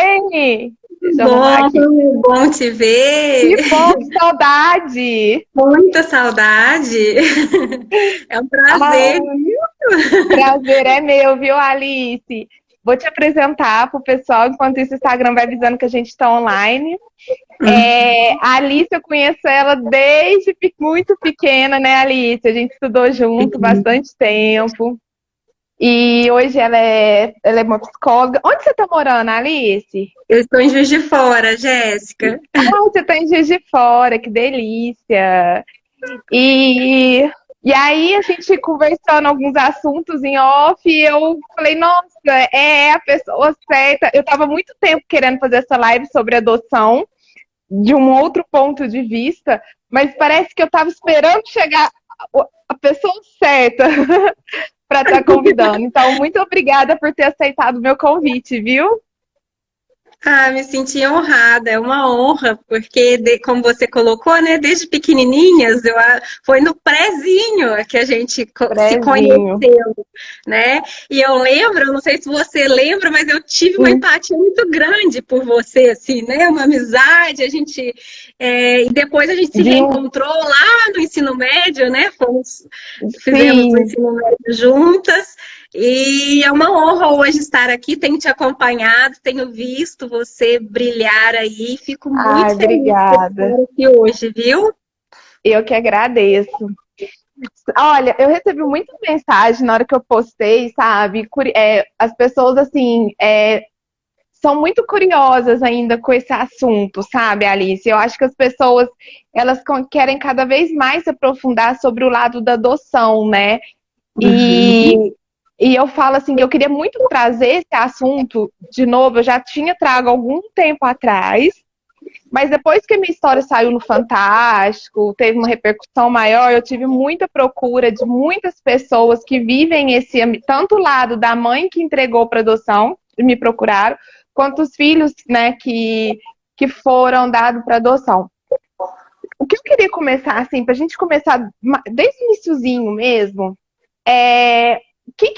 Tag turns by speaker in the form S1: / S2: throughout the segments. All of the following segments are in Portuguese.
S1: bem? Deixa eu arrumar
S2: Bom,
S1: aqui.
S2: bom te ver.
S1: Que bom, que saudade!
S2: Muita saudade. É um prazer.
S1: Ah, prazer é meu, viu, Alice? Vou te apresentar para o pessoal, enquanto isso o Instagram vai avisando que a gente está online. A Alice, eu conheço ela desde muito pequena, né, Alice? A gente estudou junto bastante tempo. E hoje ela é uma psicóloga. Onde você está morando, Alice?
S2: Eu estou em Juiz de Fora, Jéssica.
S1: Ah, você está em Juiz de Fora, que delícia! E, e aí a gente conversando alguns assuntos em off, e eu falei, nossa, é a pessoa certa. Eu estava muito tempo querendo fazer essa live sobre adoção, de um outro ponto de vista, mas parece que eu estava esperando chegar a pessoa certa para estar convidando. Então, muito obrigada por ter aceitado o meu convite, viu?
S2: Ah, me senti honrada, é uma honra, porque, como você colocou, né, desde pequenininhas, foi no prézinho que a gente se
S1: Prezinho.
S2: conheceu, né? E eu lembro, não sei se você lembra, mas eu tive uma
S1: Sim,
S2: empatia muito grande por você, assim, né? Uma amizade, e depois a gente se
S1: Vim,
S2: reencontrou lá no ensino médio, né? Fizemos o
S1: sim.
S2: ensino médio juntas. E é uma honra hoje estar aqui, tenho te acompanhado, tenho visto você brilhar aí, fico
S1: Ai,
S2: muito feliz por
S1: obrigada.
S2: estar aqui hoje, viu?
S1: Eu que agradeço. Olha, eu recebi muita mensagem na hora que eu postei, sabe? As pessoas, assim, são muito curiosas ainda com esse assunto, sabe, Alice? Eu acho que as pessoas, elas querem cada vez mais se aprofundar sobre o lado da adoção, né?
S2: Uhum.
S1: E eu falo assim, que eu queria muito trazer esse assunto de novo, eu já tinha trago algum tempo atrás, mas depois que a minha história saiu no Fantástico, teve uma repercussão maior, eu tive muita procura de muitas pessoas que vivem tanto o lado da mãe que entregou para adoção, e me procuraram, quanto os filhos, né, que foram dados para adoção. O que eu queria começar, assim, para a gente começar desde o iniciozinho mesmo, o que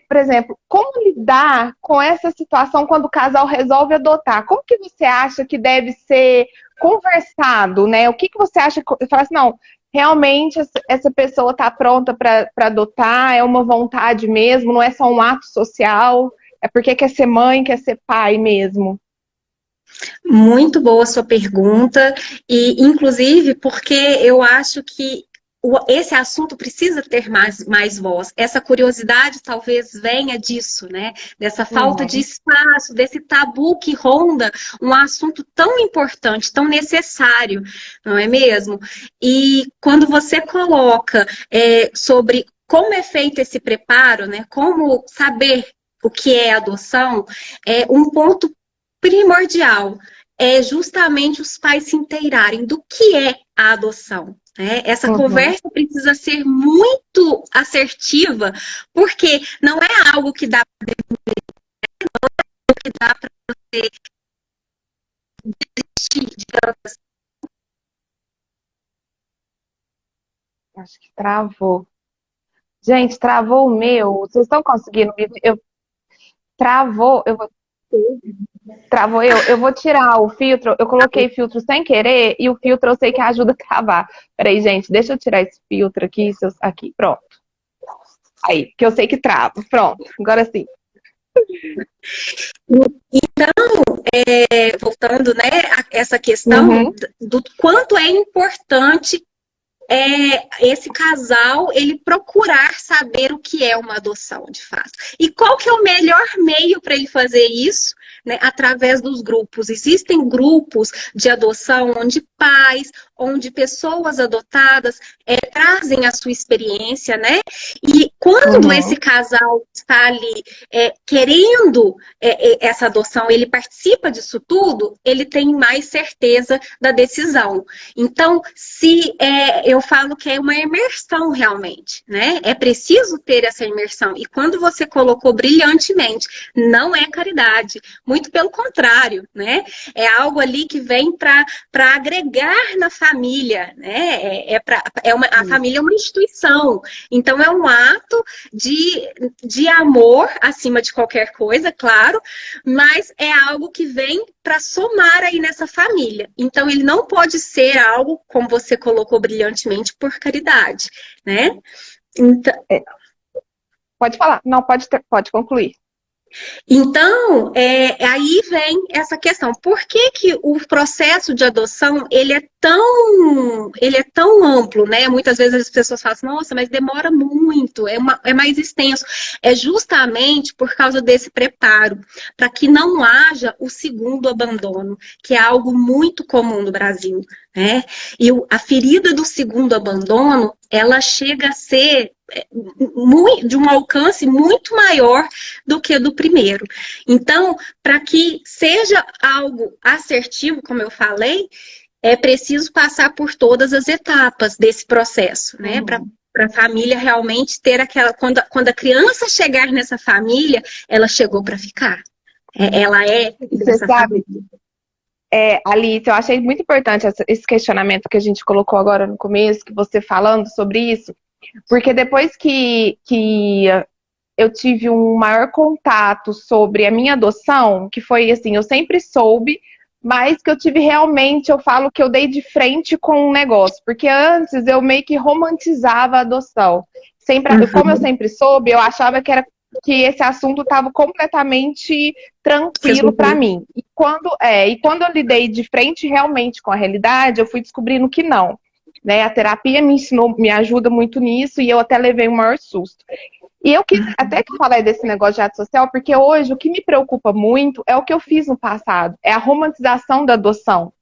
S1: por exemplo, como lidar com essa situação quando o casal resolve adotar? Como que você acha que deve ser conversado, né? O que você acha? Fala assim, não, realmente essa pessoa está pronta para adotar, é uma vontade mesmo, não é só um ato social, é porque quer ser mãe, quer ser pai mesmo.
S2: Muito boa sua pergunta, e inclusive porque eu acho que esse assunto precisa ter mais voz. Essa curiosidade talvez venha disso, né? Dessa falta de
S1: Uhum.
S2: espaço, desse tabu que ronda um assunto tão importante, tão necessário, não é mesmo? E quando você coloca sobre como é feito esse preparo, né? Como saber o que é adoção, é um ponto primordial é justamente os pais se inteirarem do que é a adoção. Né? Essa
S1: Uhum.
S2: conversa precisa ser muito assertiva, porque não é algo que dá para você desistir, digamos.
S1: Acho que travou. Gente, travou o meu. Vocês estão conseguindo me ver? Travou. Travou eu vou tirar o filtro. Eu coloquei filtro sem querer e o filtro eu sei que ajuda a travar. Peraí, gente, deixa eu tirar esse filtro aqui. Aqui, pronto. Aí, que eu sei que trava. Pronto, agora sim.
S2: Então, voltando, né, a essa questão
S1: Uhum,
S2: do quanto é importante esse casal ele procurar saber o que é uma adoção de fato. E qual que é o melhor meio para ele fazer isso? Né, através dos grupos. Existem grupos de adoção onde pais, onde pessoas adotadas trazem a sua experiência, né? E quando esse
S1: uhum,
S2: casal está ali querendo essa adoção, ele participa disso tudo, ele tem mais certeza da decisão. Então, se eu falo que é uma imersão realmente, né? É preciso ter essa imersão. E quando você colocou brilhantemente, não é caridade, muito pelo contrário, né? É algo ali que vem para agregar na família família, né? A família é uma instituição. Então, é um ato de amor acima de qualquer coisa, claro, mas é algo que vem para somar aí nessa família. Então, ele não pode ser algo, como você colocou brilhantemente, por caridade, né? Então,
S1: Pode falar. Não, pode concluir.
S2: Então, aí vem essa questão. Por que que o processo de adoção, ele é tão amplo, né? Muitas vezes as pessoas falam assim, nossa, mas demora muito, é mais extenso. É justamente por causa desse preparo, para que não haja o segundo abandono, que é algo muito comum no Brasil, né? E a ferida do segundo abandono, ela chega a ser de um alcance muito maior do que do primeiro. Então, para que seja algo assertivo, como eu falei, é preciso passar por todas as etapas desse processo, né? Para a família realmente ter aquela. Quando a criança chegar nessa família, ela chegou para ficar. Ela é dessa família.
S1: Alice, eu achei muito importante esse questionamento que a gente colocou agora no começo, que você falando sobre isso, porque depois que eu tive um maior contato sobre a minha adoção, que foi assim, eu sempre soube, mas que eu tive realmente, eu falo que eu dei de frente com um negócio, porque antes eu meio que romantizava a adoção. Como eu sempre soube, eu achava que esse assunto estava completamente tranquilo para mim. E quando eu lidei de frente realmente com a realidade, eu fui descobrindo que não. Né? A terapia me ajuda muito nisso e eu até levei um maior susto. E eu quis até que falar desse negócio de ato social, porque hoje o que me preocupa muito é o que eu fiz no passado, é a romantização da adoção.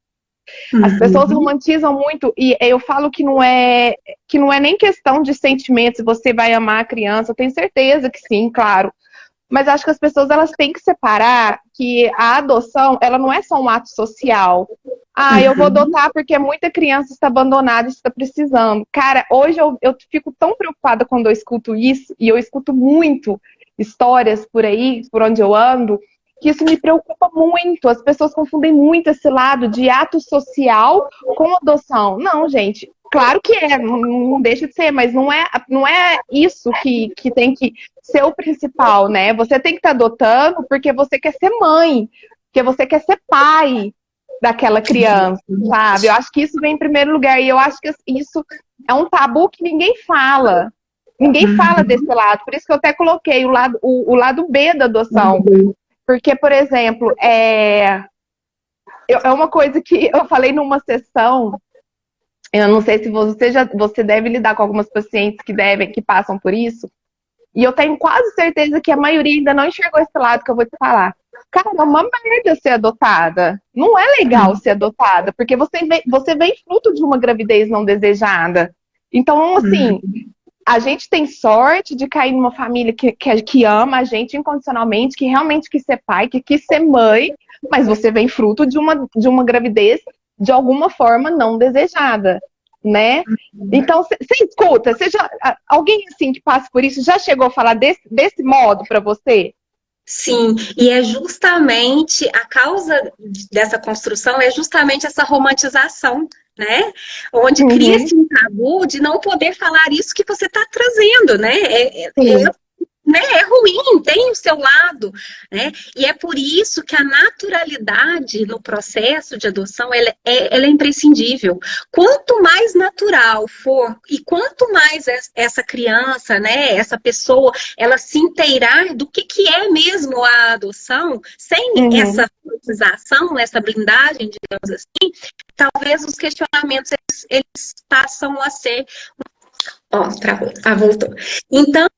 S1: As pessoas romantizam muito, e eu falo que não é nem questão de sentimentos, se você vai amar a criança, eu tenho certeza que sim, claro. Mas acho que as pessoas elas têm que separar que a adoção, ela não é só um ato social. Eu vou adotar porque muita criança está abandonada e está precisando. Cara, hoje eu fico tão preocupada quando eu escuto isso, e eu escuto muito histórias por aí, por onde eu ando, que isso me preocupa muito. As pessoas confundem muito esse lado de ato social com adoção. Não, gente, claro que não deixa de ser, mas não é isso que tem que ser o principal, né? Você tem que estar adotando porque você quer ser mãe, porque você quer ser pai daquela criança, sabe? Eu acho que isso vem em primeiro lugar, e eu acho que isso é um tabu que ninguém fala. Ninguém fala desse lado, por isso que eu até coloquei o lado B da adoção. Porque, por exemplo, é uma coisa que eu falei numa sessão, eu não sei se você deve lidar com algumas pacientes que passam por isso, e eu tenho quase certeza que a maioria ainda não enxergou esse lado que eu vou te falar. Cara, é uma merda ser adotada. Não é legal ser adotada, porque você vem fruto de uma gravidez não desejada. Então, assim, a gente tem sorte de cair numa família que ama a gente incondicionalmente, que realmente quis ser pai, que quis ser mãe, mas você vem fruto de uma gravidez de alguma forma não desejada, né? Então, você escuta, alguém assim que passa por isso já chegou a falar desse modo para você?
S2: Sim, e é justamente a causa dessa construção é justamente essa romantização, né? Onde cria-se um tabu de não poder falar isso que você está trazendo, né? É ruim, tem o seu lado, né? E é por isso que a naturalidade no processo de adoção ela é imprescindível. Quanto mais natural for e quanto mais essa criança, né, essa pessoa, ela se inteirar do que é mesmo a adoção, sem essa romantização, essa blindagem, digamos assim, talvez os questionamentos eles passam a ser. Travou. Voltou. Então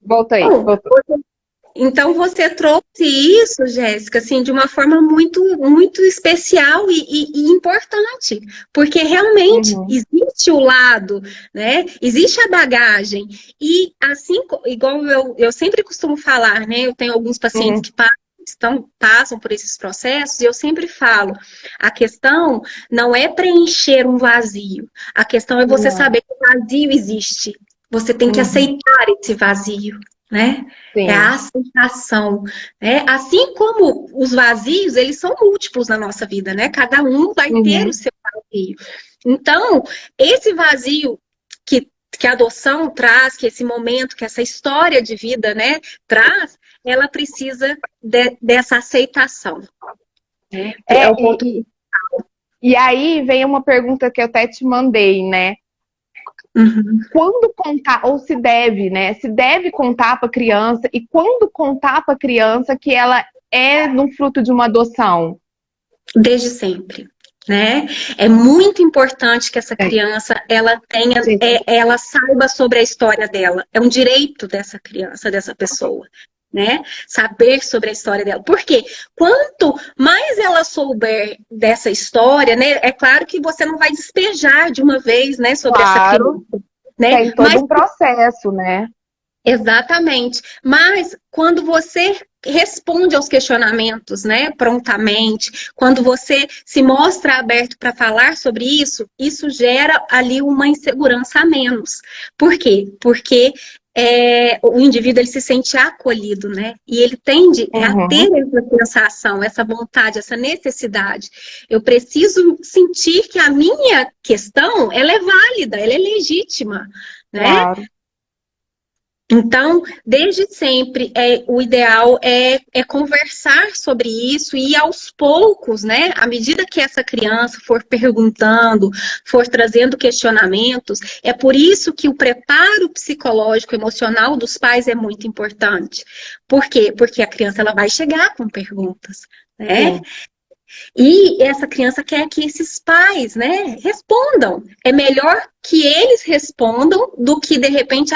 S1: Voltei.
S2: Então você trouxe isso, Jéssica, assim, de uma forma muito, muito especial e importante, porque realmente existe o lado, né? Existe a bagagem e assim, igual eu sempre costumo falar, né? Eu tenho alguns pacientes que passam por esses processos e eu sempre falo, a questão não é preencher um vazio, a questão é você saber que o vazio existe. Você tem que aceitar esse vazio, né?
S1: Sim.
S2: É a aceitação, né? Assim como os vazios, eles são múltiplos na nossa vida, né? Cada um vai ter o seu vazio. Então, esse vazio que a adoção traz, que esse momento, que essa história de vida, né, traz, ela precisa dessa aceitação. Né? É o ponto.
S1: E aí vem uma pergunta que eu até te mandei, né?
S2: Uhum.
S1: Quando contar, ou se deve, né? Se deve contar para a criança e quando contar para a criança que ela é no fruto de uma adoção?
S2: Desde sempre. Né? É muito importante que essa criança ela tenha, ela saiba sobre a história dela. É um direito dessa criança, dessa pessoa, né? Saber sobre a história dela. Por quê? Quanto mais ela souber dessa história, né? É claro que você não vai despejar de uma vez, né, sobre essa criança, né?
S1: Tem todo um processo, né?
S2: Exatamente. Mas quando você responde aos questionamentos, né, prontamente, quando você se mostra aberto para falar sobre isso, isso gera ali uma insegurança a menos. Por quê? Porque o indivíduo ele se sente acolhido, né? E ele tende a ter essa sensação, essa vontade, essa necessidade. Eu preciso sentir que a minha questão ela é válida, ela é legítima, né?
S1: Claro.
S2: Então, desde sempre, o ideal é conversar sobre isso e aos poucos, né? À medida que essa criança for perguntando, for trazendo questionamentos, é por isso que o preparo psicológico, emocional dos pais é muito importante. Por quê? Porque a criança ela vai chegar com perguntas, né? Sim. E essa criança quer que esses pais, né, respondam. É melhor que eles respondam do que, de repente,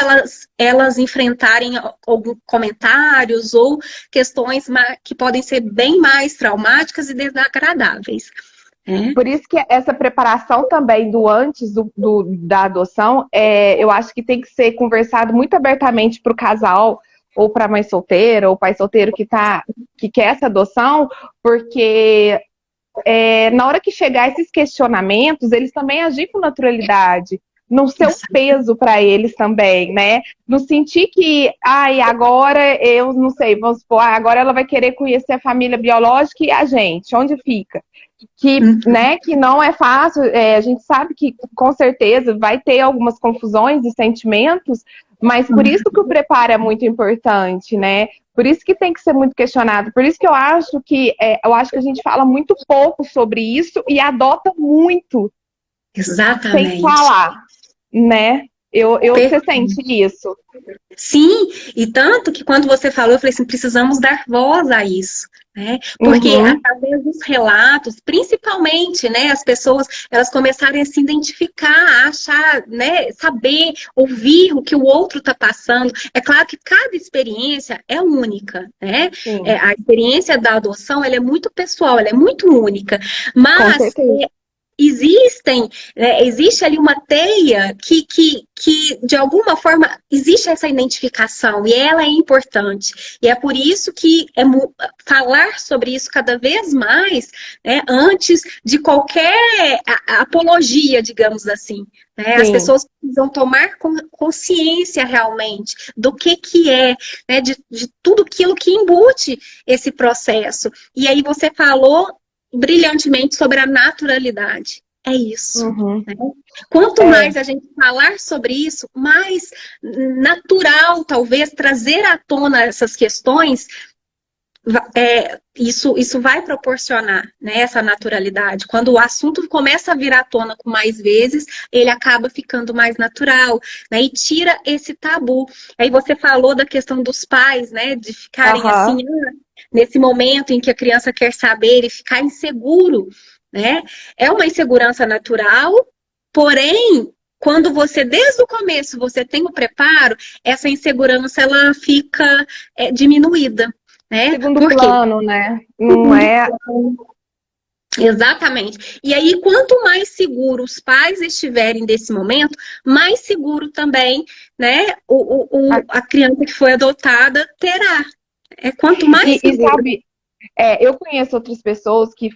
S2: elas enfrentarem alguns comentários ou questões que podem ser bem mais traumáticas e desagradáveis.
S1: Por isso que essa preparação também do antes da adoção, eu acho que tem que ser conversado muito abertamente para o casal, ou para a mãe solteira, ou pai solteiro que quer essa adoção, porque na hora que chegar esses questionamentos, eles também agir com naturalidade, não ser um peso para eles também, né? Não sentir que, agora eu não sei, vamos supor, agora ela vai querer conhecer a família biológica e a gente, onde fica? Né, que não é fácil, a gente sabe que com certeza vai ter algumas confusões e sentimentos, mas por isso que o preparo é muito importante, né? Por isso que tem que ser muito questionado. Por isso que eu acho que a gente fala muito pouco sobre isso e adota muito.
S2: Exatamente.
S1: Sem falar, né? Você sente isso?
S2: Sim, e tanto que quando você falou, eu falei assim, precisamos dar voz a isso, né? Porque através dos relatos, principalmente, né, as pessoas, elas começarem a se identificar, a achar, né, saber, ouvir o que o outro está passando. É claro que cada experiência é única, né? A experiência da adoção, ela é muito pessoal, ela é muito única, mas existe ali uma teia que de alguma forma existe essa identificação e ela é importante. E é por isso que falar sobre isso cada vez mais, né, antes de qualquer apologia, digamos assim. Né? As pessoas precisam tomar consciência realmente do que é, né, de tudo aquilo que embute esse processo. E aí você falou brilhantemente sobre a naturalidade. É isso. Né? Quanto mais a gente falar sobre isso, mais natural, talvez, trazer à tona essas questões, isso vai proporcionar, né, essa naturalidade. Quando o assunto começa a vir à tona com mais vezes, ele acaba ficando mais natural, né, e tira esse tabu. Aí você falou da questão dos pais, né, de ficarem assim, nesse momento em que a criança quer saber e ficar inseguro, né? É uma insegurança natural, porém, quando você, desde o começo, você tem o preparo, essa insegurança, ela fica diminuída, né?
S1: Segundo plano, né? Não é...
S2: Exatamente. E aí, quanto mais seguro os pais estiverem desse momento, mais seguro também, né, a criança que foi adotada terá. Quanto mais seguro.
S1: Sabe, eu conheço outras pessoas que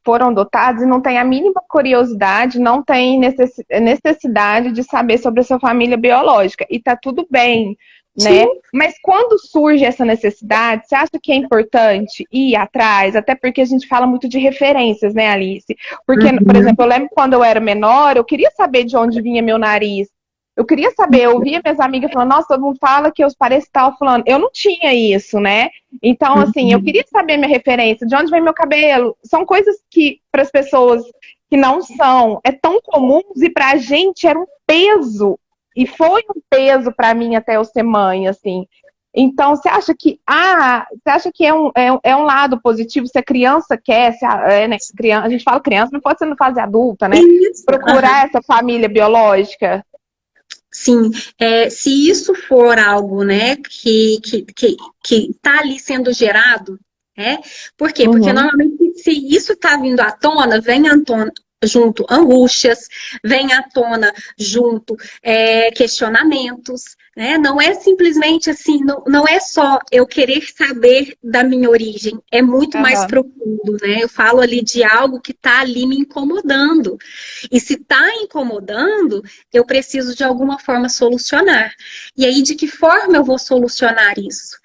S1: foram adotadas e não têm a mínima curiosidade, não têm necessidade de saber sobre a sua família biológica. E tá tudo bem, né? Mas quando surge essa necessidade, você acha que é importante ir atrás? Até porque a gente fala muito de referências, né, Alice? Porque, por exemplo, eu lembro quando eu era menor, eu queria saber de onde vinha meu nariz. Eu queria saber, eu ouvia minhas amigas falando, nossa, todo mundo fala que eu pareço tal fulano. Eu não tinha isso, né? Então, assim, eu queria saber minha referência, de onde vem meu cabelo. São coisas que, para as pessoas que não são, é tão comuns e pra gente era um peso. E foi um peso para mim até eu ser mãe, assim. Então, você acha que é um lado positivo se a criança quer, né, a gente fala criança, não pode ser na fase adulta, né?
S2: Isso.
S1: Procurar essa família biológica.
S2: Sim, se isso for algo, né, que tá ali sendo gerado, né? Por quê? Porque normalmente se isso está vindo à tona, vem à tona junto angústias, vem à tona junto questionamentos, né? Não é simplesmente assim, não é só eu querer saber da minha origem, é muito mais profundo, né? Eu falo ali de algo que está ali me incomodando. E se está incomodando, eu preciso de alguma forma solucionar. E aí, de que forma eu vou solucionar isso?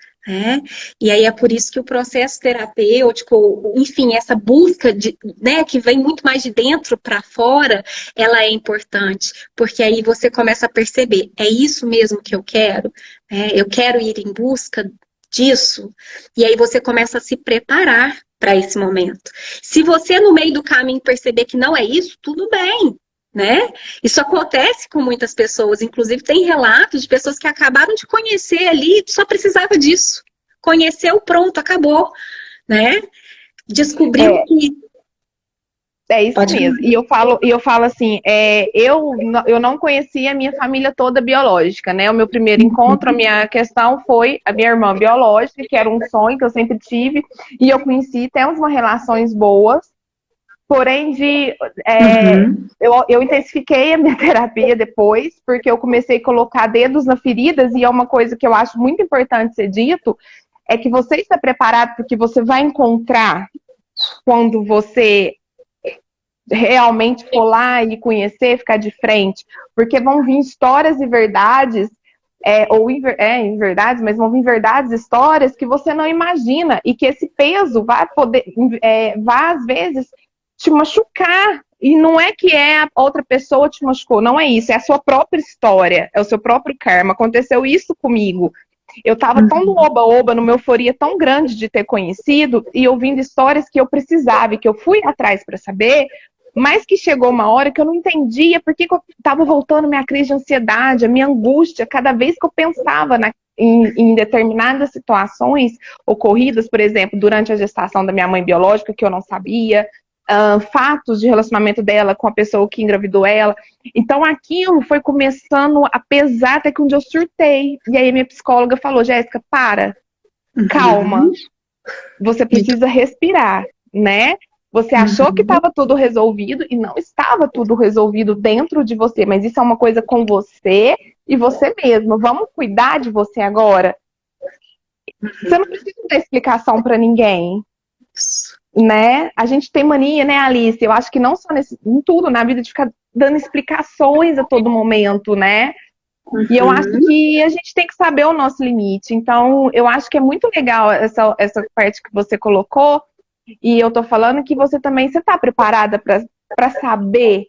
S2: E aí é por isso que o processo terapêutico, enfim, essa busca né, que vem muito mais de dentro para fora, ela é importante, porque aí você começa a perceber, é isso mesmo que eu quero? Eu quero ir em busca disso? E aí você começa a se preparar para esse momento. Se você no meio do caminho perceber que não é isso, tudo bem. Né? Isso acontece com muitas pessoas, inclusive tem relatos de pessoas que acabaram de conhecer ali, só precisava disso. Conheceu, pronto, acabou, né? Descobriu que...
S1: É isso mesmo. E eu falo assim, eu não conhecia a minha família toda biológica, né? O meu primeiro encontro, a minha questão foi a minha irmã biológica, que era um sonho que eu sempre tive, e eu conheci, temos uma relações boas. Porém, eu intensifiquei a minha terapia depois, porque eu comecei a colocar dedos nas feridas, e é uma coisa que eu acho muito importante ser dito, é que você está preparado porque você vai encontrar quando você realmente for lá e conhecer, ficar de frente, porque vão vir histórias e verdades, em verdades, mas vão vir verdades, histórias que você não imagina, e que esse peso vai às vezes te machucar. E não é que a outra pessoa te machucou, não é isso, é a sua própria história, é o seu próprio karma. Aconteceu isso comigo. Eu tava tão no oba-oba, numa euforia tão grande de ter conhecido, e ouvindo histórias que eu precisava, e que eu fui atrás para saber, mas que chegou uma hora que eu não entendia por que eu tava voltando minha crise de ansiedade, a minha angústia, cada vez que eu pensava em determinadas situações ocorridas, por exemplo, durante a gestação da minha mãe biológica, que eu não sabia, fatos de relacionamento dela com a pessoa que engravidou ela. Então aquilo foi começando a pesar até que um dia eu surtei. E aí minha psicóloga falou, Jéssica, calma, você precisa respirar, né? Você achou que estava tudo resolvido e não estava tudo resolvido dentro de você, mas isso é uma coisa com você e você mesmo. Vamos cuidar de você agora? Você não precisa dar explicação para ninguém. Né? A gente tem mania, né, Alice? Eu acho que não só em tudo na vida, de ficar dando explicações a todo momento, né? E eu acho que a gente tem que saber o nosso limite. Então, eu acho que é muito legal essa parte que você colocou. E eu tô falando que você tá preparada para saber?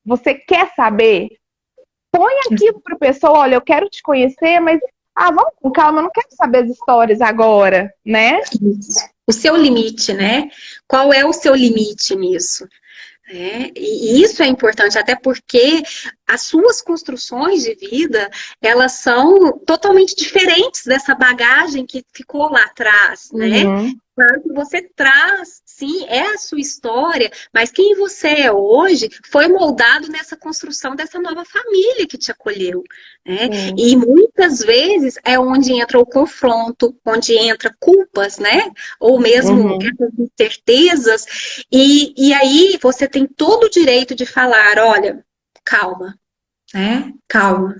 S1: Você quer saber? Põe aquilo pra pessoa, olha, eu quero te conhecer, mas vamos com calma, eu não quero saber as histórias agora, né?
S2: O seu limite, né? Qual é o seu limite nisso? E isso é importante, até porque as suas construções de vida, elas são totalmente diferentes dessa bagagem que ficou lá atrás, né? Claro que você traz, sim, é a sua história, mas quem você é hoje foi moldado nessa construção dessa nova família que te acolheu, né? E muitas vezes é onde entra o confronto, onde entra culpas, né? Ou mesmo incertezas, e aí você tem todo o direito de falar, olha, calma, né? Calma,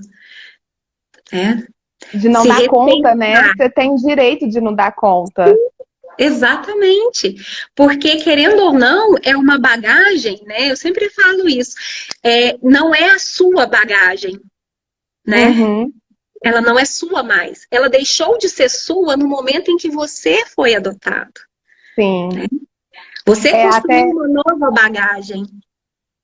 S2: né?
S1: De não dar conta, né? Você tem direito de não dar conta.
S2: Exatamente, porque querendo ou não, é uma bagagem, né? Eu sempre falo isso, não é a sua bagagem, né? Ela não é sua mais. Ela deixou de ser sua no momento em que você foi adotado.
S1: Sim.
S2: Você construiu
S1: Até
S2: uma nova bagagem.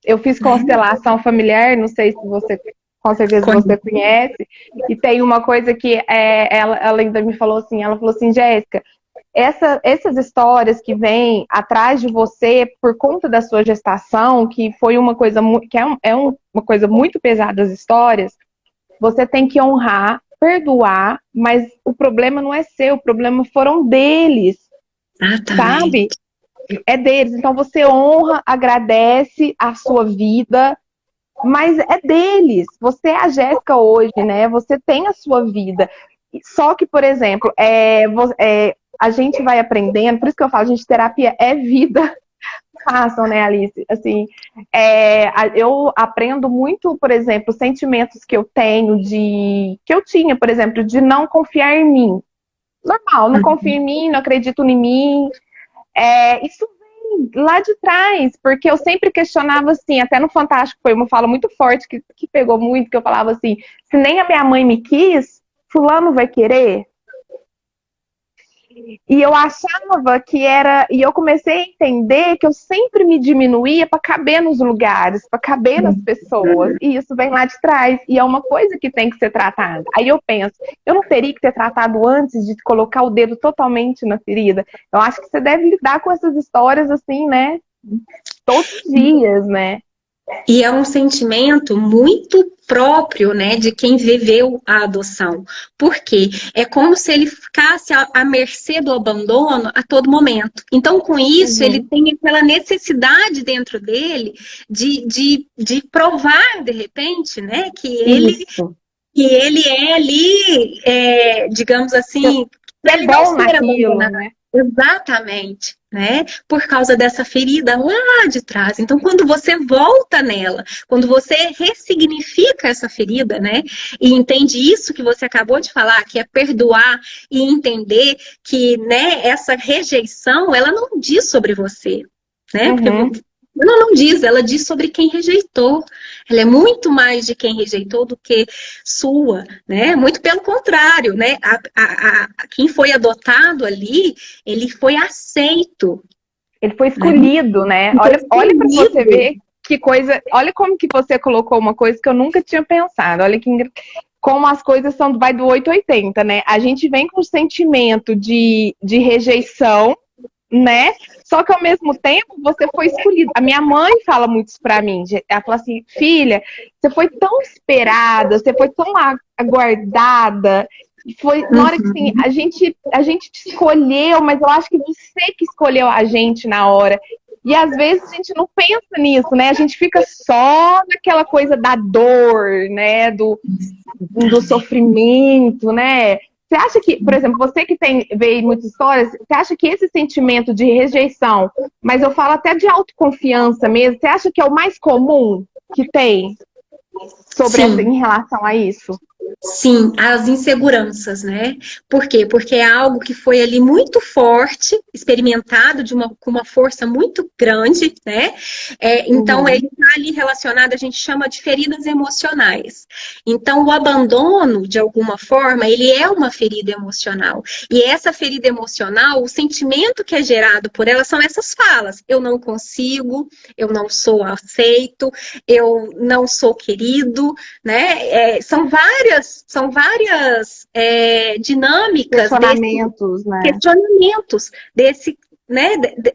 S1: eu fiz
S2: Né?
S1: constelação familiar, não sei se você, com certeza você conhece, e tem uma coisa que ela ainda me falou assim, ela falou assim, Jéssica, essas histórias que vêm atrás de você por conta da sua gestação, que foi uma coisa que uma coisa muito pesada as histórias, você tem que honrar, perdoar, mas o problema não é seu, o problema foram deles, sabe?
S2: Exatamente.
S1: É deles. Então você honra, agradece a sua vida, mas é deles. Você é a Jéssica hoje, né? Você tem a sua vida. Só que, por exemplo, a gente vai aprendendo, por isso que eu falo, gente, terapia é vida. Façam, né, Alice? Assim, eu aprendo muito, por exemplo, sentimentos que eu tenho que eu tinha, por exemplo, de não confiar em mim. Normal, não confio em mim, não acredito em mim. Isso vem lá de trás, porque eu sempre questionava assim, até no Fantástico foi uma fala muito forte que pegou muito, que eu falava assim, se nem a minha mãe me quis, fulano vai querer? E eu achava que era. E eu comecei a entender que eu sempre me diminuía para caber nos lugares, para caber nas pessoas. E isso vem lá de trás. E é uma coisa que tem que ser tratada. Aí eu penso, eu não teria que ter tratado antes de colocar o dedo totalmente na ferida. Eu acho que você deve lidar com essas histórias assim, né? Todos os dias, né?
S2: E é um sentimento muito próprio, né, de quem viveu a adoção. Por quê? É como se ele ficasse à mercê do abandono a todo momento. Então, com isso, ele tem aquela necessidade dentro dele de provar, de repente, né, que ele é ali, digamos assim, para
S1: É
S2: ele não
S1: bom
S2: ser
S1: naquilo,
S2: abandonado.
S1: né?
S2: Exatamente, né? Por causa dessa ferida lá de trás. Então, quando você volta nela, quando você ressignifica essa ferida, né? E entende isso que você acabou de falar, que é perdoar e entender que, né, essa rejeição, ela não diz sobre você, né? Porque ela não diz, ela diz sobre quem rejeitou. Ela é muito mais de quem rejeitou do que sua, né? Muito pelo contrário, né? Quem foi adotado ali, ele foi aceito.
S1: Ele foi escolhido, né? Olha para você ver que coisa. Olha como que você colocou uma coisa que eu nunca tinha pensado. Olha como as coisas vai do 880, né? A gente vem com o sentimento de rejeição, né? Só que ao mesmo tempo você foi escolhido. A minha mãe fala muito isso pra mim. Ela fala assim, filha, você foi tão esperada, você foi tão aguardada. Foi na hora que assim, a gente te escolheu, mas eu acho que você que escolheu a gente na hora. E às vezes a gente não pensa nisso, né? A gente fica só naquela coisa da dor, né? Do sofrimento, né? Você acha que, por exemplo, você que vê muitas histórias, você acha que esse sentimento de rejeição, mas eu falo até de autoconfiança mesmo, você acha que é o mais comum que tem em relação a isso?
S2: Sim, as inseguranças, né? Por quê? Porque é algo que foi ali muito forte, experimentado com uma força muito grande, né? Então, ele está ali relacionado, a gente chama de feridas emocionais. Então, o abandono, de alguma forma, ele é uma ferida emocional. E essa ferida emocional, o sentimento que é gerado por ela são essas falas. Eu não consigo, eu não sou aceito, eu não sou querido, né? São várias dinâmicas, questionamentos né,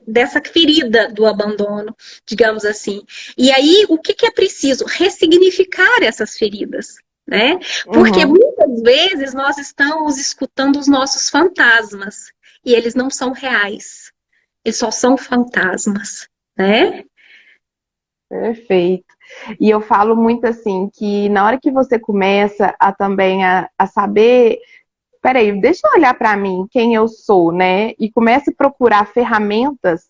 S2: dessa ferida do abandono, digamos assim. E aí, o que é preciso? Ressignificar essas feridas, né? Porque muitas vezes nós estamos escutando os nossos fantasmas e eles não são reais. Eles só são fantasmas, né?
S1: Perfeito. E eu falo muito assim, que na hora que você começa também a saber, peraí, deixa eu olhar para mim, quem eu sou, né? E começa a procurar ferramentas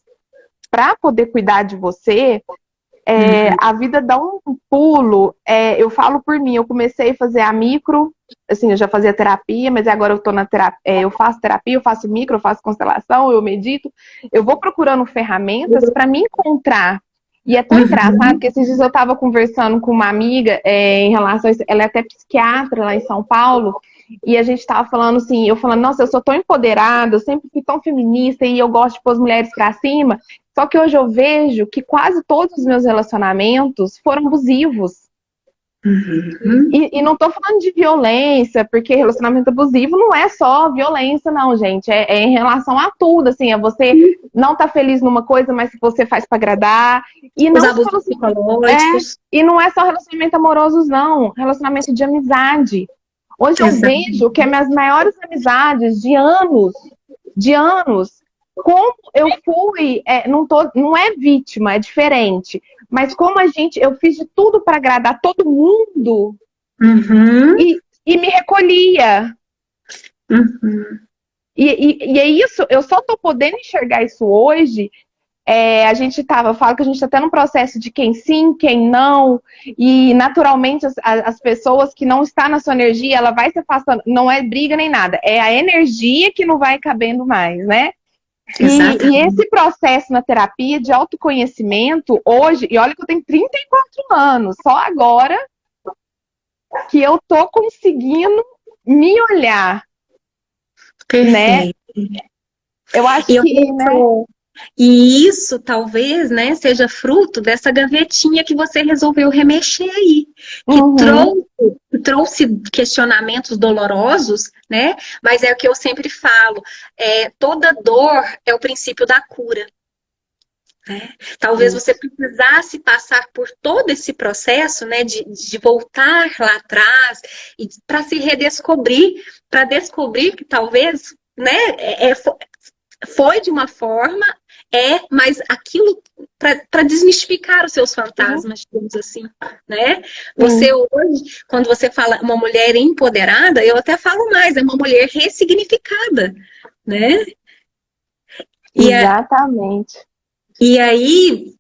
S1: para poder cuidar de você, a vida dá um pulo. Eu falo por mim, eu comecei a fazer a micro, assim, eu já fazia terapia, mas agora eu tô na terapia, eu faço terapia, eu faço micro, eu faço constelação, eu medito, eu vou procurando ferramentas para me encontrar. E é tão engraçado que esses dias eu estava conversando com uma amiga em relação a isso, ela é até psiquiatra lá em São Paulo, e a gente estava falando assim, eu falando, nossa, eu sou tão empoderada, eu sempre fui tão feminista e eu gosto de pôr as mulheres pra cima, só que hoje eu vejo que quase todos os meus relacionamentos foram abusivos. E não tô falando de violência, porque relacionamento abusivo não é só violência, não, gente. É em relação a tudo, assim, é você não tá feliz numa coisa, mas que você faz pra agradar. E
S2: Os
S1: não só
S2: abusos psicológicos.
S1: e não é só relacionamento amorosos, não. Relacionamento de amizade. Hoje eu vejo que as minhas maiores amizades de anos, como eu fui, não é vítima, é diferente. Mas como eu fiz de tudo para agradar todo mundo e me recolhia. E é isso, eu só tô podendo enxergar isso hoje. Eu falo que a gente está até num processo de quem sim, quem não, e naturalmente as pessoas que não estão na sua energia, ela vai se afastando, não é briga nem nada, é a energia que não vai cabendo mais, né? E esse processo na terapia de autoconhecimento, hoje, e olha que eu tenho 34 anos, só agora que eu tô conseguindo me olhar, né? Eu acho que, né?
S2: E isso talvez, né, seja fruto dessa gavetinha que você resolveu remexer aí, que trouxe questionamentos dolorosos, né? Mas é o que eu sempre falo, toda dor é o princípio da cura. Né? Talvez você precisasse passar por todo esse processo, né, de voltar lá atrás e para se redescobrir, para descobrir que talvez, né, foi de uma forma, mas aquilo para desmistificar os seus fantasmas, digamos assim, né? Você hoje, quando você fala uma mulher empoderada, eu até falo mais, é uma mulher ressignificada, né?
S1: Exatamente.
S2: E aí,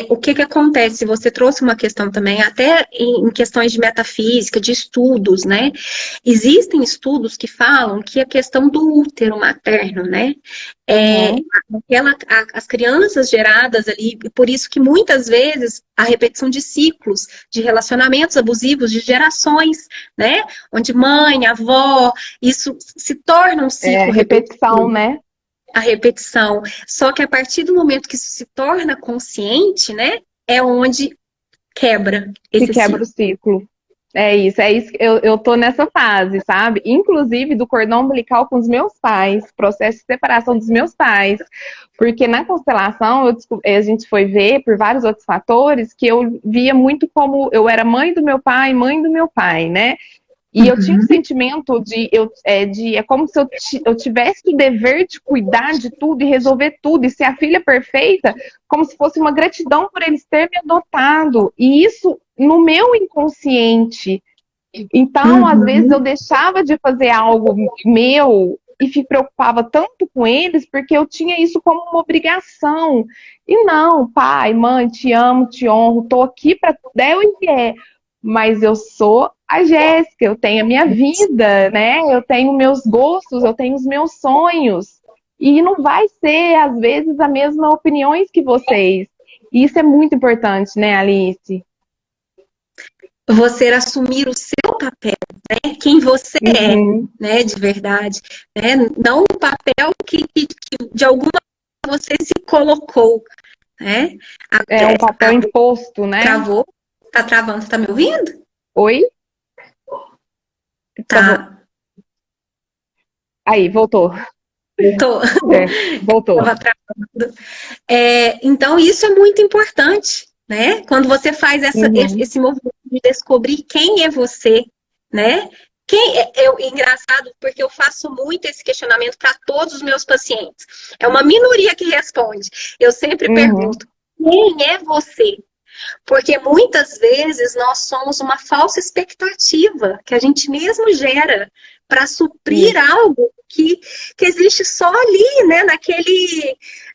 S2: o que acontece? Você trouxe uma questão também, até em questões de metafísica, de estudos, né? Existem estudos que falam que a questão do útero materno, né? As crianças geradas ali, por isso que muitas vezes a repetição de ciclos de relacionamentos abusivos de gerações, né? Onde mãe, avó, isso se torna um ciclo
S1: repetição, né?
S2: A repetição. Só que a partir do momento que isso se torna consciente, né, é onde quebra esse
S1: quebra
S2: ciclo.
S1: O ciclo. É isso. Eu tô nessa fase, sabe? Inclusive do cordão umbilical com os meus pais, processo de separação dos meus pais. Porque na constelação a gente foi ver por vários outros fatores que eu via muito como eu era mãe do meu pai, mãe do meu pai, né? E eu tinha um sentimento é como se eu tivesse o dever de cuidar de tudo e resolver tudo e ser a filha perfeita, como se fosse uma gratidão por eles terem me adotado. E isso no meu inconsciente. Então, às vezes, eu deixava de fazer algo meu e me preocupava tanto com eles porque eu tinha isso como uma obrigação. E não, pai, mãe, te amo, te honro, tô aqui para der o que é. Mas eu sou a Jéssica, eu tenho a minha vida, né? Eu tenho meus gostos, eu tenho os meus sonhos. E não vai ser, às vezes, a mesma opiniões que vocês. E isso é muito importante, né, Alice?
S2: Você assumir o seu papel, né? Quem você é, né? De verdade. Né? Não o papel que de alguma forma você se colocou, né?
S1: É um papel imposto, né?
S2: Travou? Tá travando? Você tá me ouvindo?
S1: Oi?
S2: Tá.
S1: Aí, voltou. Voltou.
S2: Tava travando. Então, isso é muito importante, né? Quando você faz esse movimento de descobrir quem é você, né? Engraçado, porque eu faço muito esse questionamento para todos os meus pacientes. É uma minoria que responde. Eu sempre pergunto, quem é você? Porque muitas vezes nós somos uma falsa expectativa que a gente mesmo gera para suprir algo que existe só ali, né?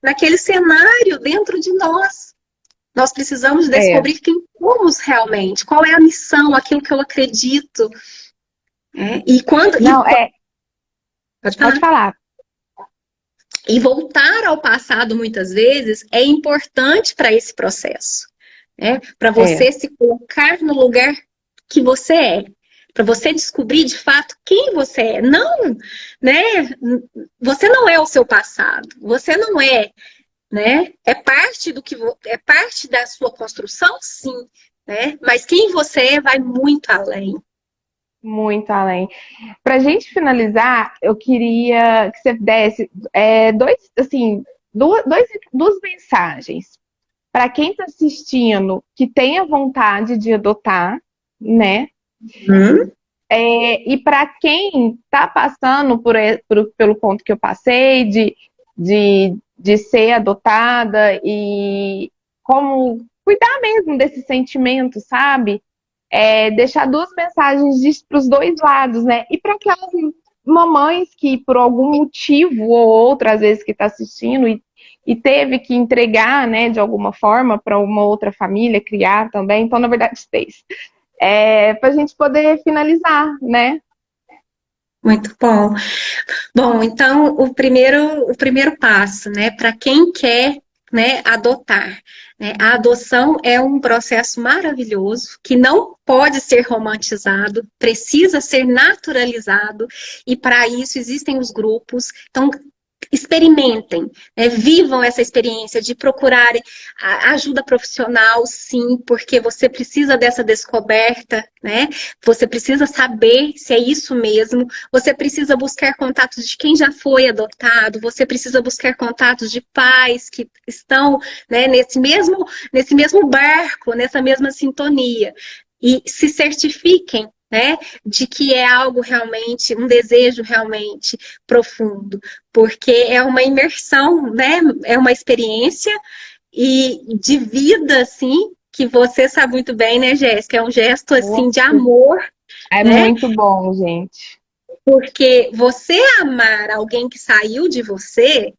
S2: Naquele cenário dentro de nós. Nós precisamos descobrir quem somos realmente, qual é a missão, aquilo que eu acredito. E quando. Pode falar. E voltar ao passado, muitas vezes, é importante para esse processo. né? Para
S1: É,
S2: você se colocar no lugar que você é. Para você descobrir de fato quem você é. Não, né? Você não é o seu passado. Você não é, né? É parte do que é parte da sua construção, sim, né? Mas quem você é vai muito além.
S1: muito além. Pra gente finalizar, eu queria que você desse dois, assim, duas mensagens para quem está assistindo que tenha vontade de adotar, né?
S2: Hum?
S1: E para quem está passando pelo ponto que eu passei, de ser adotada e como cuidar mesmo desse sentimento, sabe? Deixar duas mensagens para os dois lados, né? E para aquelas mamães que, por algum motivo ou outro, às vezes que está assistindo e teve que entregar, né, de alguma forma, para uma outra família criar também. Então, na verdade, fez. Para a gente poder finalizar, né?
S2: Muito bom. Bom, então o primeiro passo, né, para quem quer, né, adotar, né, a adoção é um processo maravilhoso que não pode ser romantizado, precisa ser naturalizado e para isso existem os grupos. Então experimentem, né? Vivam essa experiência de procurar ajuda profissional, sim, porque você precisa dessa descoberta, né? Você precisa saber se é isso mesmo. Você precisa buscar contatos de quem já foi adotado. Você precisa buscar contatos de pais que estão, né, nesse mesmo barco, nessa mesma sintonia. E se certifiquem, né, de que é algo realmente, um desejo realmente profundo, porque é uma imersão, né, é uma experiência e de vida, assim, que você sabe muito bem, né, Jéssica, é um gesto, assim, de
S1: Nossa,
S2: amor,
S1: é
S2: né,
S1: muito bom, gente.
S2: porque você amar alguém que saiu de você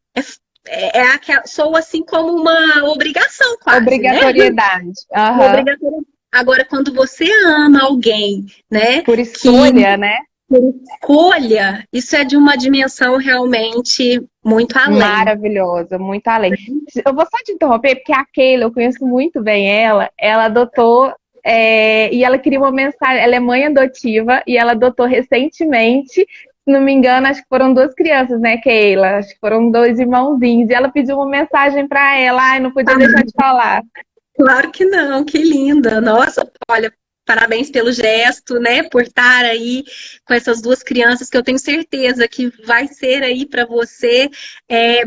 S2: soa assim como uma obrigação quase, né?
S1: Obrigatoriedade.
S2: Uma
S1: Aham.
S2: obrigatoriedade. Agora, quando você ama alguém, né,
S1: Por
S2: que
S1: escolha, né?
S2: escolha, isso é de uma dimensão realmente muito além.
S1: Maravilhosa, muito além. Eu vou só te interromper, porque a Keila, eu conheço muito bem ela adotou, e ela queria uma mensagem, ela é mãe adotiva, e ela adotou recentemente, se não me engano, acho que foram duas crianças, né, Keila? Acho que foram dois irmãozinhos, e ela pediu uma mensagem para ela, ai, não podia deixar de falar.
S2: Claro que não, que linda. Nossa, olha, parabéns pelo gesto, né? Por estar aí com essas duas crianças que eu tenho certeza que vai ser aí para você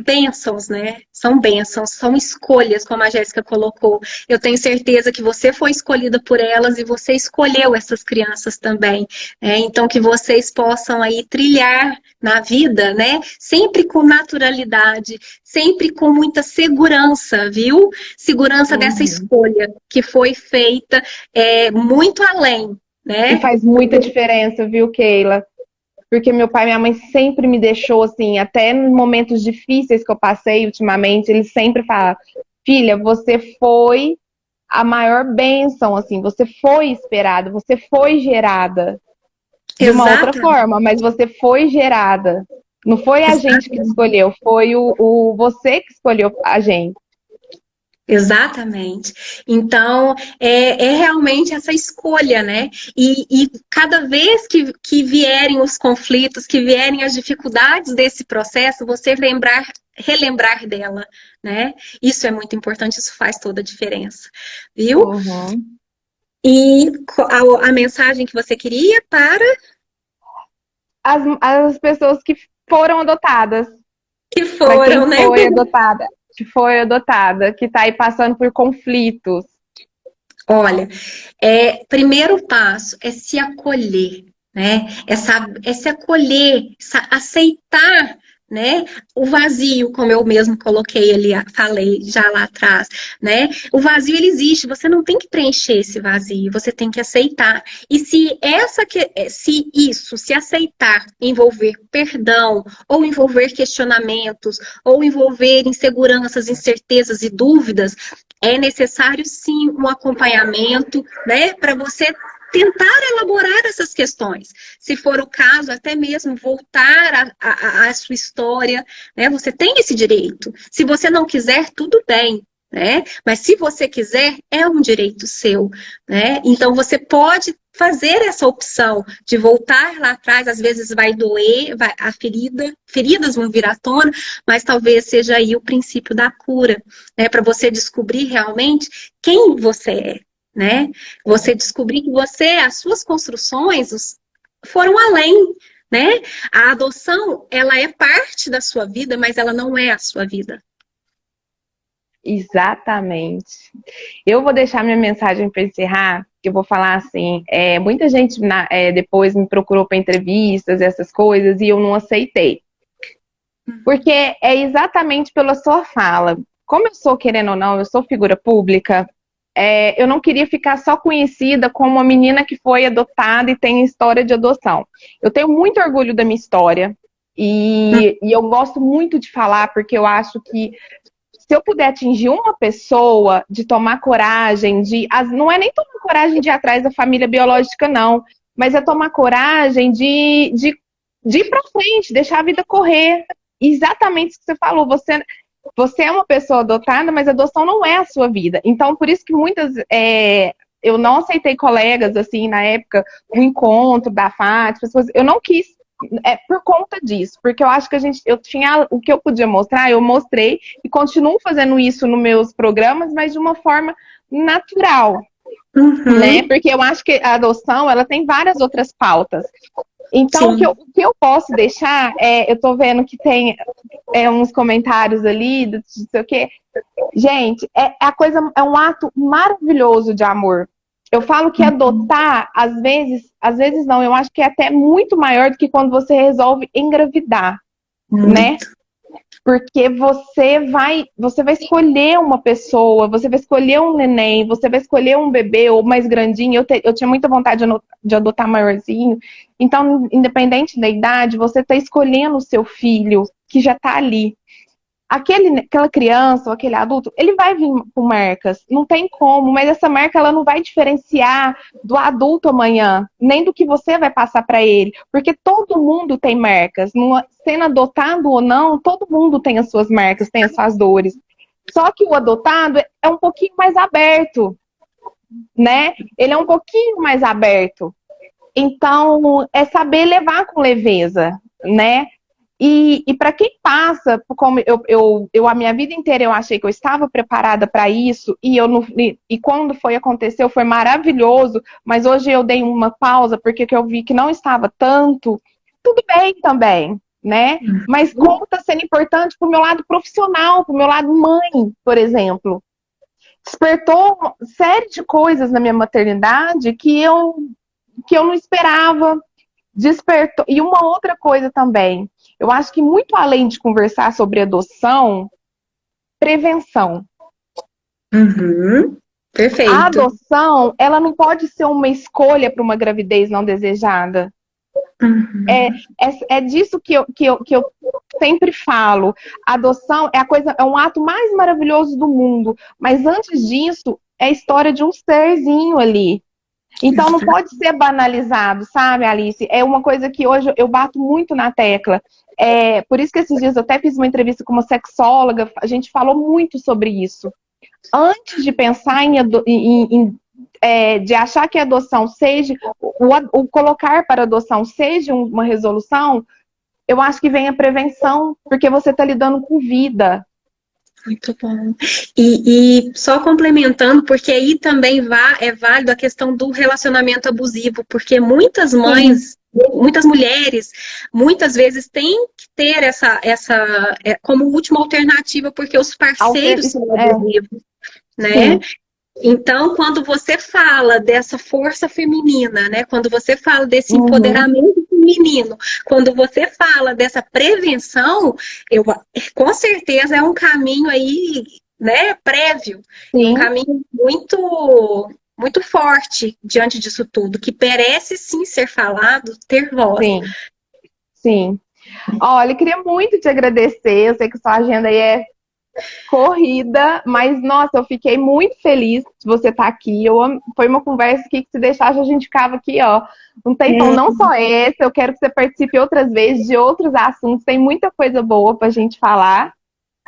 S2: bênçãos, né? São bênçãos, são escolhas, como a Jéssica colocou. Eu tenho certeza que você foi escolhida por elas e você escolheu essas crianças também. Então, que vocês possam aí trilhar na vida, né? Sempre com naturalidade, sempre com muita segurança, viu? Segurança dessa
S1: Uhum.
S2: escolha que foi feita muito além,
S1: E
S2: né?
S1: faz muita diferença, viu, Keila? Porque meu pai e minha mãe sempre me deixou assim, até nos momentos difíceis que eu passei ultimamente, eles sempre falavam, filha, você foi a maior bênção, assim, você foi esperada, você foi gerada de uma outra
S2: Exatamente.
S1: forma, mas você foi gerada. Não foi a gente que escolheu, foi o você que escolheu a gente.
S2: Exatamente. Então, é realmente essa escolha, né? E cada vez que vierem os conflitos, que vierem as dificuldades desse processo, você relembrar dela, né? Isso é muito importante, isso faz toda a diferença, viu?
S1: Uhum.
S2: E a mensagem que você queria para
S1: As pessoas que foram adotadas,
S2: que
S1: para quem
S2: foram, né?
S1: foi adotada, que está aí passando por conflitos.
S2: Olha, primeiro passo é se acolher, né? É se acolher, aceitar, né? O vazio, como eu mesmo coloquei ali, falei já lá atrás, né? O vazio ele existe, você não tem que preencher esse vazio, você tem que aceitar. E se aceitar envolver perdão, ou envolver questionamentos, ou envolver inseguranças, incertezas e dúvidas, é necessário sim um acompanhamento, né, para você tentar elaborar essas questões. Se for o caso, até mesmo voltar à sua história, né? Você tem esse direito. Se você não quiser, tudo bem. né? Mas se você quiser, é um direito seu, né? Então você pode fazer essa opção de voltar lá atrás, às vezes vai doer, feridas vão vir à tona, mas talvez seja aí o princípio da cura, né? Para você descobrir realmente quem você é, né? Você descobrir que as suas construções foram além, né? A adoção, ela é parte da sua vida, mas ela não é a sua vida.
S1: Exatamente. Eu vou deixar minha mensagem para encerrar, que eu vou falar assim, muita gente depois me procurou para entrevistas, essas coisas, e eu não aceitei. Porque é exatamente pela sua fala. Como eu sou, querendo ou não, eu sou figura pública, eu não queria ficar só conhecida como uma menina que foi adotada e tem história de adoção. Eu tenho muito orgulho da minha história, e eu gosto muito de falar, porque eu acho que se eu puder atingir uma pessoa de tomar coragem, não é nem tomar coragem de ir atrás da família biológica, não, mas é tomar coragem de ir pra frente, deixar a vida correr. Exatamente isso que você falou, você é uma pessoa adotada, mas a adoção não é a sua vida. Então, por isso que eu não aceitei colegas, assim, na época, o encontro da Fátima, eu não quis, por conta disso, porque eu acho que eu tinha o que eu podia mostrar, eu mostrei, e continuo fazendo isso nos meus programas, mas de uma forma natural, né? Porque eu acho que a adoção, ela tem várias outras pautas. Então, o que eu posso deixar, eu tô vendo que tem uns comentários ali, não sei o quê. Gente, é um ato maravilhoso de amor. Eu falo que adotar, às vezes não, eu acho que é até muito maior do que quando você resolve engravidar, né? Porque você vai escolher uma pessoa, você vai escolher um neném, você vai escolher um bebê ou mais grandinho. Eu tinha muita vontade de adotar maiorzinho. Então, independente da idade, você está escolhendo o seu filho que já está ali. Aquela criança ou aquele adulto, ele vai vir com marcas, não tem como, mas essa marca ela não vai diferenciar do adulto amanhã, nem do que você vai passar para ele, porque todo mundo tem marcas, sendo adotado ou não, todo mundo tem as suas marcas, tem as suas dores. Só que o adotado é um pouquinho mais aberto, né? Ele é um pouquinho mais aberto. Então, é saber levar com leveza, né? E para quem passa, como a minha vida inteira eu achei que eu estava preparada para isso, e quando aconteceu foi maravilhoso, mas hoje eu dei uma pausa porque eu vi que não estava tanto, tudo bem também, né? Mas como está sendo importante para o meu lado profissional, para o meu lado mãe, por exemplo. Despertou uma série de coisas na minha maternidade que eu não esperava. Despertou. E uma outra coisa também, eu acho que muito além de conversar sobre adoção, prevenção.
S2: Perfeito.
S1: A adoção, ela não pode ser uma escolha para uma gravidez não desejada. É disso que eu sempre falo. A adoção é um ato mais maravilhoso do mundo, mas antes disso, é a história de um serzinho ali. Então não pode ser banalizado, sabe, Alice? É uma coisa que hoje eu bato muito na tecla. Por isso que esses dias eu até fiz uma entrevista com uma sexóloga, a gente falou muito sobre isso. Antes de pensar de achar que a adoção seja, o colocar para adoção seja uma resolução, eu acho que vem a prevenção, porque você está lidando com vida.
S2: Muito bom. E só complementando, porque aí também é válido a questão do relacionamento abusivo, porque muitas mães, muitas mulheres, muitas vezes têm que ter essa como última alternativa, porque os parceiros são abusivos, né? Sim. Então, quando você fala dessa força feminina, né? Quando você fala desse empoderamento feminino, quando você fala dessa prevenção, com certeza é um caminho aí, né, prévio, um caminho muito, muito forte diante disso tudo, que merece sim ser falado, ter voz.
S1: Sim. Olha, eu queria muito te agradecer, eu sei que sua agenda aí é corrida, mas nossa, eu fiquei muito feliz de você estar aqui. Foi uma conversa que se deixasse a gente ficava aqui, ó, um tempão, não só esse, eu quero que você participe outras vezes de outros assuntos, tem muita coisa boa pra gente falar.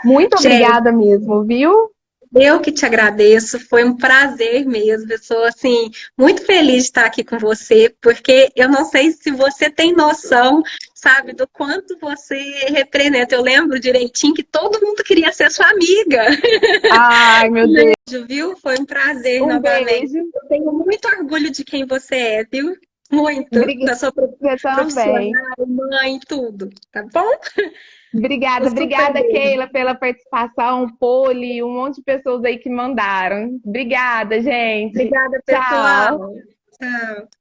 S1: Muito obrigada mesmo, viu?
S2: Eu que te agradeço, foi um prazer mesmo. Eu sou assim muito feliz de estar aqui com você, porque eu não sei se você tem noção, sabe, do quanto você representa. Eu lembro direitinho que todo mundo queria ser sua amiga.
S1: Ai, meu Deus.
S2: Viu? Foi um prazer
S1: Um
S2: novamente.
S1: beijo.
S2: Eu tenho muito orgulho de quem você é, viu? Muito.
S1: Obrigada
S2: Da sua
S1: você
S2: profissional,
S1: também.
S2: mãe, tudo. Tá bom? Um
S1: Obrigada,
S2: super
S1: obrigada,
S2: beijo.
S1: Keila, pela participação, Poli, um monte de pessoas aí que mandaram. Obrigada, gente.
S2: Obrigada,
S1: Tchau.
S2: pessoal. Tchau.